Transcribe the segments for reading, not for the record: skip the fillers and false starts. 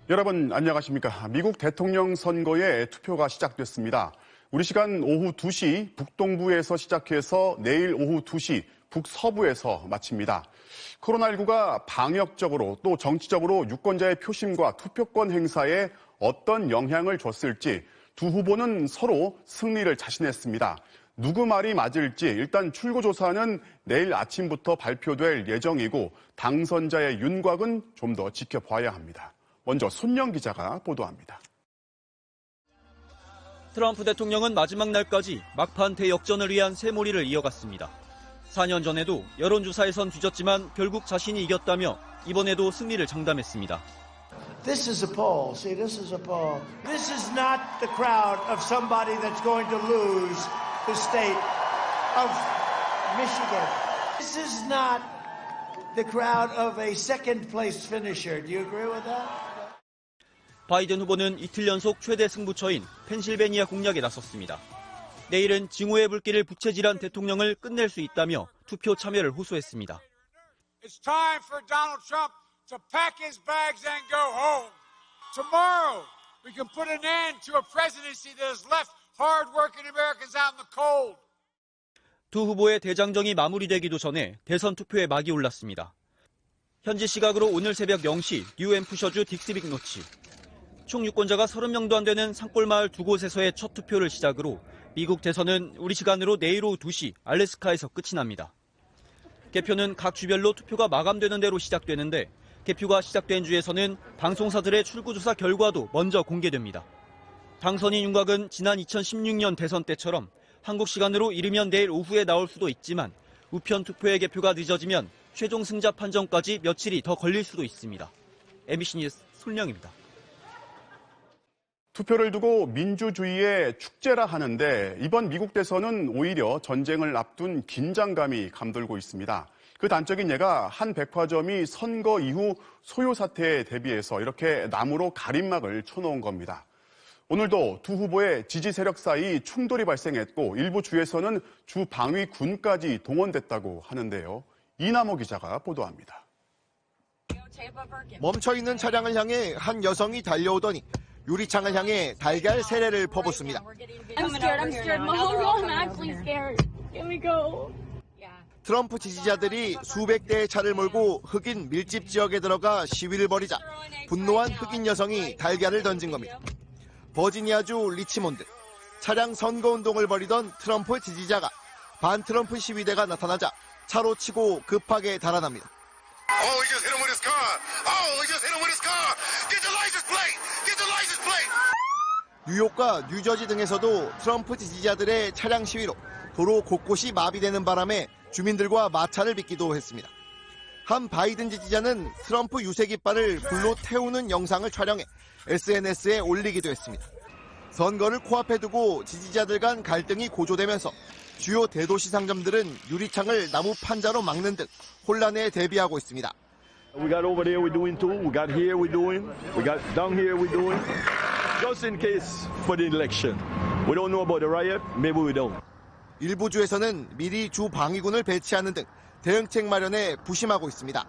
여러분 안녕하십니까? 미국 대통령 선거에 투표가 시작됐습니다. 우리 시간 오후 2시 북동부에서 시작해서 내일 오후 2시 북서부에서 마칩니다. 코로나19가 방역적으로 또 정치적으로 유권자의 표심과 투표권 행사에 어떤 영향을 줬을지 두 후보는 서로 승리를 자신했습니다. 누구 말이 맞을지 일단 출구조사는 내일 아침부터 발표될 예정이고 당선자의 윤곽은 좀 더 지켜봐야 합니다. 먼저 손영 기자가 보도합니다. 트럼프 대통령은 마지막 날까지 막판 대역전을 위한 쇠몰이를 이어갔습니다. 4년 전에도 여론조사에선 뒤졌지만 결국 자신이 이겼다며 이번에도 승리를 장담했습니다. This is a poll. See, this is a poll. This is not the crowd of somebody that's going to lose the state of Michigan. This is not the crowd of a second place finisher. Do you agree with that? 바이든 후보는 이틀 연속 최대 승부처인 펜실베니아 공략에 나섰습니다. 내일은 징후의 불길을 부채질한 대통령을 끝낼 수 있다며 투표 참여를 호소했습니다. It's time for Donald Trump to pack his bags and go home. Tomorrow, we can put an end to a presidency that has left hard-working Americans out in the cold. 두 후보의 대장정이 마무리되기도 전에 대선 투표에 막이 올랐습니다. 현지 시각으로 오늘 새벽 0시 뉴햄프셔주 딕스빅 노치. 총 유권자가 30명도 안 되는 산골마을 두 곳에서의 첫 투표를 시작으로 미국 대선은 우리 시간으로 내일 오후 2시 알래스카에서 끝이 납니다. 개표는 각 주별로 투표가 마감되는 대로 시작되는데 개표가 시작된 주에서는 방송사들의 출구조사 결과도 먼저 공개됩니다. 당선인 윤곽은 지난 2016년 대선 때처럼 한국 시간으로 이르면 내일 오후에 나올 수도 있지만 우편 투표의 개표가 늦어지면 최종 승자 판정까지 며칠이 더 걸릴 수도 있습니다. MBC 뉴스 손령입니다. 투표를 두고 민주주의의 축제라 하는데 이번 미국 대선은 오히려 전쟁을 앞둔 긴장감이 감돌고 있습니다. 그 단적인 예가 한 백화점이 선거 이후 소요 사태에 대비해서 이렇게 나무로 가림막을 쳐놓은 겁니다. 오늘도 두 후보의 지지 세력 사이 충돌이 발생했고 일부 주에서는 주 방위군까지 동원됐다고 하는데요. 이남호 기자가 보도합니다. 멈춰있는 차량을 향해 한 여성이 달려오더니 유리창을 향해 달걀 세례를 퍼붓습니다. I'm scared. I'm actually scared. Can we go? 트럼프 지지자들이 수백 대의 차를 몰고 흑인 밀집 지역에 들어가 시위를 벌이자 분노한 흑인 여성이 달걀을 던진 겁니다. 버지니아주 리치몬드. 차량 선거운동을 벌이던 트럼프 지지자가 반트럼프 시위대가 나타나자 차로 치고 급하게 달아납니다. Oh, he just hit him with his car. Oh, he just hit him with his car. Get the license plate. Get the license plate. 뉴욕과 뉴저지 등에서도 트럼프 지지자들의 차량 시위로 도로 곳곳이 마비되는 바람에 주민들과 마찰을 빚기도 했습니다. 한 바이든 지지자는 트럼프 유세 깃발을 불로 태우는 영상을 촬영해 SNS에 올리기도 했습니다. 선거를 코앞에 두고 지지자들 간 갈등이 고조되면서 주요 대도시 상점들은 유리창을 나무 판자로 막는 등 혼란에 대비하고 있습니다. We got over there we're doing too. We got here we're doing. We got down here we're doing. Just in case for the election. We don't know about the riot. Maybe we don't. 일부 주에서는 미리 주 방위군을 배치하는 등 대응책 마련에 부심하고 있습니다.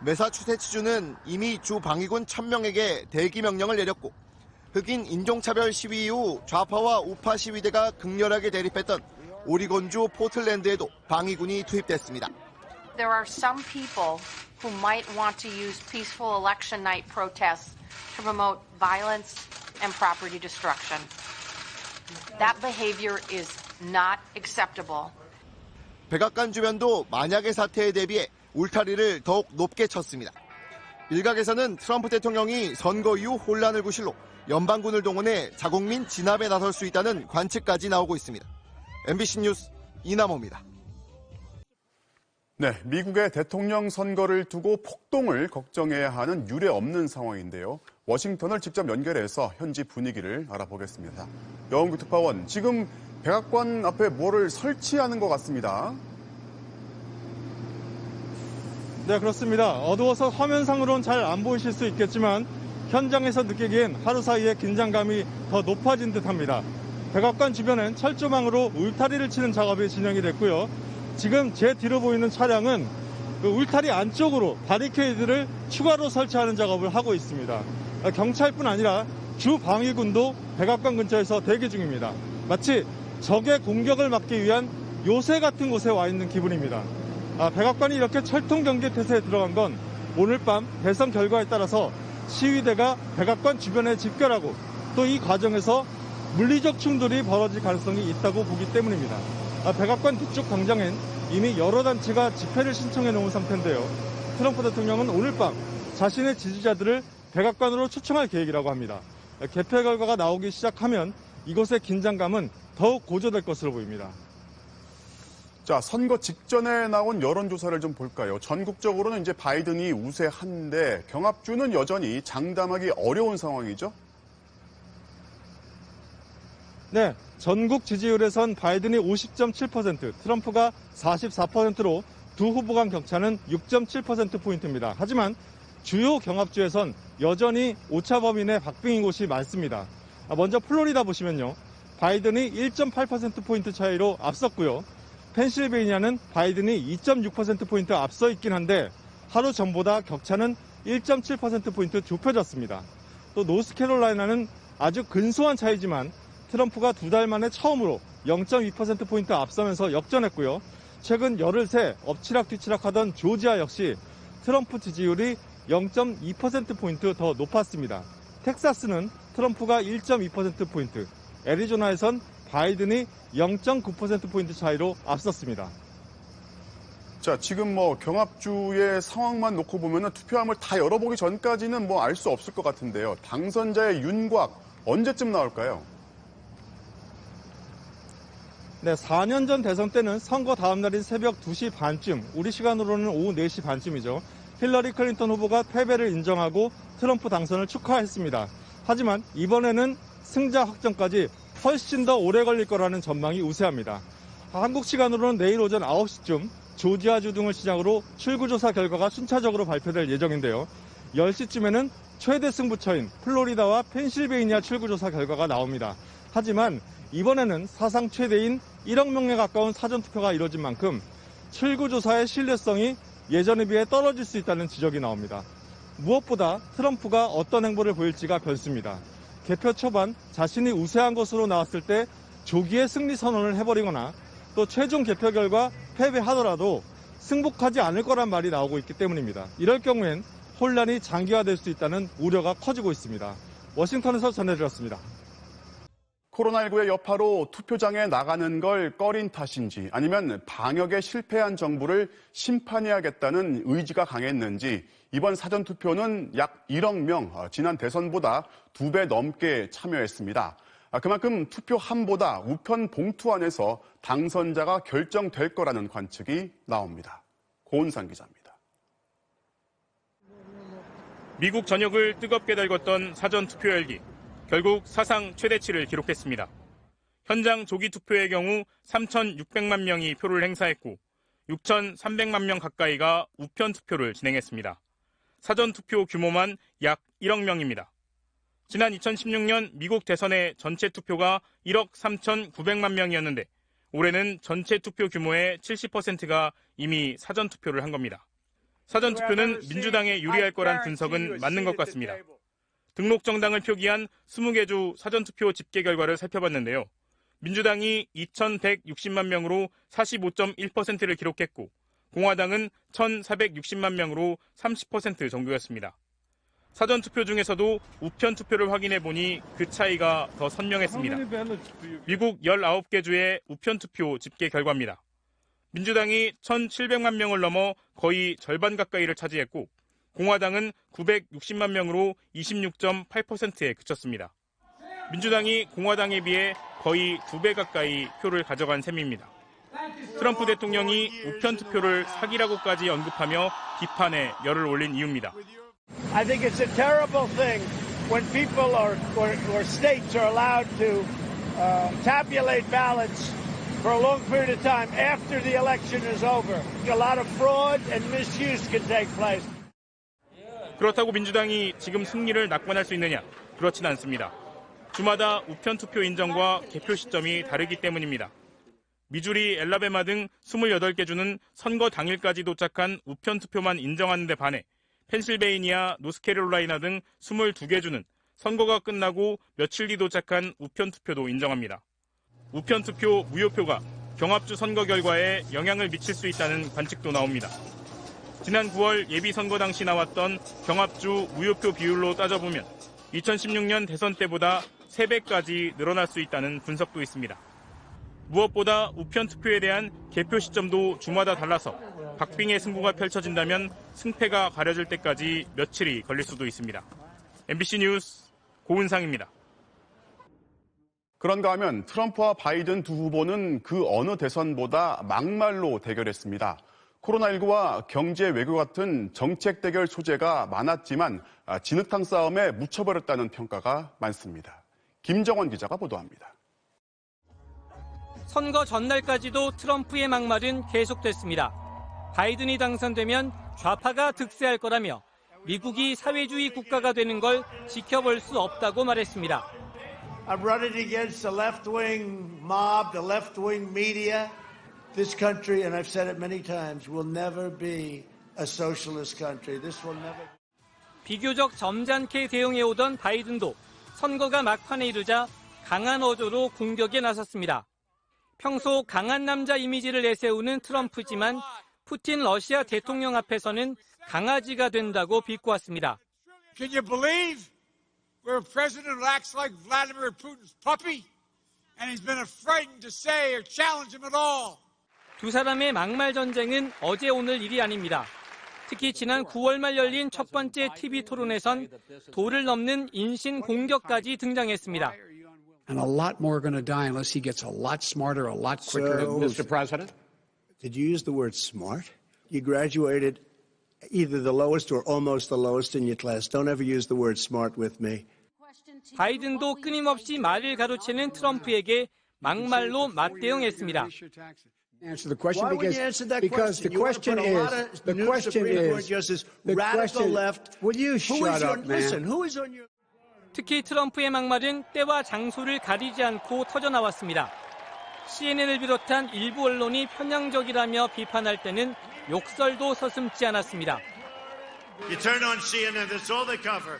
매사추세츠주는 이미 주 방위군 1000명에게 대기 명령을 내렸고 흑인 인종차별 시위 이후 좌파와 우파 시위대가 극렬하게 대립했던 오리곤주 포틀랜드에도 방위군이 투입됐습니다. There are some people who might want to use peaceful election night protests to promote violence and property destruction. That behavior is not acceptable. 백악관 주변도 만약의 사태에 대비해 울타리를 더욱 높게 쳤습니다. 일각에서는 트럼프 대통령이 선거 이후 혼란을 구실로 연방군을 동원해 자국민 진압에 나설 수 있다는 관측까지 나오고 있습니다. MBC 뉴스 이남호입니다. 네, 미국의 대통령 선거를 두고 폭동을 걱정해야 하는 유례 없는 상황인데요. 워싱턴을 직접 연결해서 현지 분위기를 알아보겠습니다. 여은구 특파원, 지금 백악관 앞에 뭐를 설치하는 것 같습니다. 네, 그렇습니다. 어두워서 화면상으로는 잘 안 보이실 수 있겠지만 현장에서 느끼기엔 하루 사이에 긴장감이 더 높아진 듯합니다. 백악관 주변엔 철조망으로 울타리를 치는 작업이 진행이 됐고요. 지금 제 뒤로 보이는 차량은 그 울타리 안쪽으로 바리케이드를 추가로 설치하는 작업을 하고 있습니다. 경찰뿐 아니라 주 방위군도 백악관 근처에서 대기 중입니다. 마치 적의 공격을 막기 위한 요새 같은 곳에 와 있는 기분입니다. 백악관이 이렇게 철통 경계 태세에 들어간 건 오늘 밤 대선 결과에 따라서 시위대가 백악관 주변에 집결하고 또 이 과정에서 물리적 충돌이 벌어질 가능성이 있다고 보기 때문입니다. 백악관 뒤쪽 광장엔 이미 여러 단체가 집회를 신청해 놓은 상태인데요. 트럼프 대통령은 오늘 밤 자신의 지지자들을 백악관으로 초청할 계획이라고 합니다. 개표 결과가 나오기 시작하면 이곳의 긴장감은 더욱 고조될 것으로 보입니다. 자, 선거 직전에 나온 여론조사를 좀 볼까요? 전국적으로는 이제 바이든이 우세한데 경합주는 여전히 장담하기 어려운 상황이죠? 네, 전국 지지율에선 바이든이 50.7%, 트럼프가 44%로 두 후보 간 격차는 6.7%포인트입니다. 하지만 주요 경합주에선 여전히 오차 범위 내 박빙인 곳이 많습니다. 먼저 플로리다 보시면요. 바이든이 1.8%포인트 차이로 앞섰고요. 펜실베이니아는 바이든이 2.6%포인트 앞서 있긴 한데 하루 전보다 격차는 1.7%포인트 좁혀졌습니다. 또 노스캐롤라이나는 아주 근소한 차이지만 트럼프가 2달 만에 처음으로 0.2%포인트 앞서면서 역전했고요. 최근 열흘 새 엎치락뒤치락하던 조지아 역시 트럼프 지지율이 0.2%포인트 더 높았습니다. 텍사스는 트럼프가 1.2%포인트, 애리조나에선 바이든이 0.9%포인트 차이로 앞섰습니다. 자, 지금 경합주의 상황만 놓고 보면은 투표함을 다 열어보기 전까지는 알 수 없을 것 같은데요. 당선자의 윤곽 언제쯤 나올까요? 네, 4년 전 대선 때는 선거 다음 날인 새벽 2시 반쯤, 우리 시간으로는 오후 4시 반쯤이죠. 힐러리 클린턴 후보가 패배를 인정하고 트럼프 당선을 축하했습니다. 하지만 이번에는 승자 확정까지 훨씬 더 오래 걸릴 거라는 전망이 우세합니다. 한국 시간으로는 내일 오전 9시쯤 조지아주 등을 시작으로 출구조사 결과가 순차적으로 발표될 예정인데요. 10시쯤에는 최대 승부처인 플로리다와 펜실베이니아 출구조사 결과가 나옵니다. 하지만 이번에는 사상 최대인 1억 명에 가까운 사전투표가 이뤄진 만큼 출구조사의 신뢰성이 예전에 비해 떨어질 수 있다는 지적이 나옵니다. 무엇보다 트럼프가 어떤 행보를 보일지가 변수입니다. 개표 초반 자신이 우세한 것으로 나왔을 때 조기에 승리 선언을 해버리거나 또 최종 개표 결과 패배하더라도 승복하지 않을 거란 말이 나오고 있기 때문입니다. 이럴 경우엔 혼란이 장기화될 수 있다는 우려가 커지고 있습니다. 워싱턴에서 전해드렸습니다. 코로나19의 여파로 투표장에 나가는 걸 꺼린 탓인지 아니면 방역에 실패한 정부를 심판해야겠다는 의지가 강했는지 이번 사전투표는 약 1억 명, 지난 대선보다 2배 넘게 참여했습니다. 그만큼 투표함보다 우편 봉투 안에서 당선자가 결정될 거라는 관측이 나옵니다. 고은상 기자입니다. 미국 전역을 뜨겁게 달궜던 사전투표 열기. 결국 사상 최대치를 기록했습니다. 현장 조기 투표의 경우 3,600만 명이 표를 행사했고 6,300만 명 가까이가 우편 투표를 진행했습니다. 사전 투표 규모만 약 1억 명입니다. 지난 2016년 미국 대선의 전체 투표가 1억 3,900만 명이었는데 올해는 전체 투표 규모의 70%가 이미 사전 투표를 한 겁니다. 사전 투표는 민주당에 유리할 거란 분석은 맞는 것 같습니다. 등록 정당을 표기한 20개 주 사전투표 집계 결과를 살펴봤는데요. 민주당이 2,160만 명으로 45.1%를 기록했고 공화당은 1,460만 명으로 30% 정도였습니다. 사전투표 중에서도 우편 투표를 확인해 보니 그 차이가 더 선명했습니다. 미국 19개 주의 우편 투표 집계 결과입니다. 민주당이 1,700만 명을 넘어 거의 절반 가까이를 차지했고 공화당은 960만 명으로 26.8%에 그쳤습니다. 민주당이 공화당에 비해 거의 2배 가까이 표를 가져간 셈입니다. 트럼프 대통령이 우편 투표를 사기라고까지 언급하며 비판에 열을 올린 이유입니다. I think it's a terrible thing when people or states are allowed to tabulate ballots for a long period of time after the election is over. A lot of fraud and misuse can take place. 그렇다고 민주당이 지금 승리를 낙관할 수 있느냐? 그렇진 않습니다. 주마다 우편 투표 인정과 개표 시점이 다르기 때문입니다. 미주리, 엘라베마 등 28개 주는 선거 당일까지 도착한 우편 투표만 인정하는 데 반해 펜실베이니아, 노스캐롤라이나 등 22개 주는 선거가 끝나고 며칠 뒤 도착한 우편투표도 인정합니다. 우편투표, 무효표가 경합주 선거 결과에 영향을 미칠 수 있다는 관측도 나옵니다. 지난 9월 예비선거 당시 나왔던 경합주 무효표 비율로 따져보면 2016년 대선 때보다 3배까지 늘어날 수 있다는 분석도 있습니다. 무엇보다 우편투표에 대한 개표 시점도 주마다 달라서 박빙의 승부가 펼쳐진다면 승패가 가려질 때까지 며칠이 걸릴 수도 있습니다. MBC 뉴스 고은상입니다. 그런가 하면 트럼프와 바이든 두 후보는 그 어느 대선보다 막말로 대결했습니다. 코로나19와 경제 외교 같은 정책 대결 소재가 많았지만 진흙탕 싸움에 묻혀버렸다는 평가가 많습니다. 김정원 기자가 보도합니다. 선거 전날까지도 트럼프의 막말은 계속됐습니다. 바이든이 당선되면 좌파가 득세할 거라며 미국이 사회주의 국가가 되는 걸 지켜볼 수 없다고 말했습니다. I'm running against the left-wing mob, the left-wing media. This country, and I've said it many times, will never be a socialist country. This will never. 비교적 점잖게 대응해오던 바이든도 선거가 막판에 이르자 강한 어조로 공격에 나섰습니다. 평소 강한 남자 이미지를 내세우는 트럼프지만 푸틴 러시아 대통령 앞에서는 강아지가 된다고 비꼬았습니다. Can you believe we're a president who acts like Vladimir Putin's puppy? And he's been afraid to say or challenge him at all. 두 사람의 막말 전쟁은 어제 오늘 일이 아닙니다. 특히 지난 9월 말 열린 첫 번째 TV 토론에선 도를 넘는 인신 공격까지 등장했습니다. And a lot more are going to die unless he gets a lot smarter, a lot quicker. So, Mr. President? Did you use the word smart? You graduated either the lowest or almost the lowest in your class. Don't ever use the word smart with me. 바이든도 끊임없이 말을 가로채는 트럼프에게 막말로 맞대응했습니다. Answer the question because the question is radical left. Will you shut up, man? Who is on your 특히 트럼프의 막말은 때와 장소를 가리지 않고 터져나왔습니다. CNN을 비롯한 일부 언론이 편향적이라며 비판할 때는 욕설도 서슴지 않았습니다. You turn on CNN, that's all they cover.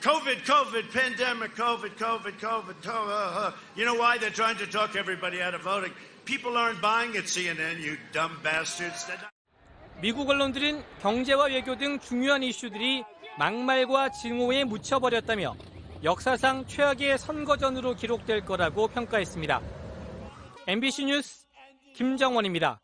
COVID, COVID, pandemic, COVID, COVID, COVID, COVID. You know why? They're trying to talk everybody out of voting. People aren't buying at CNN, you dumb bastards. 미국 언론들은 경제와 외교 등 중요한 이슈들이 막말과 증오에 묻혀버렸다며 역사상 최악의 선거전으로 기록될 거라고 평가했습니다. MBC 뉴스 김정원입니다.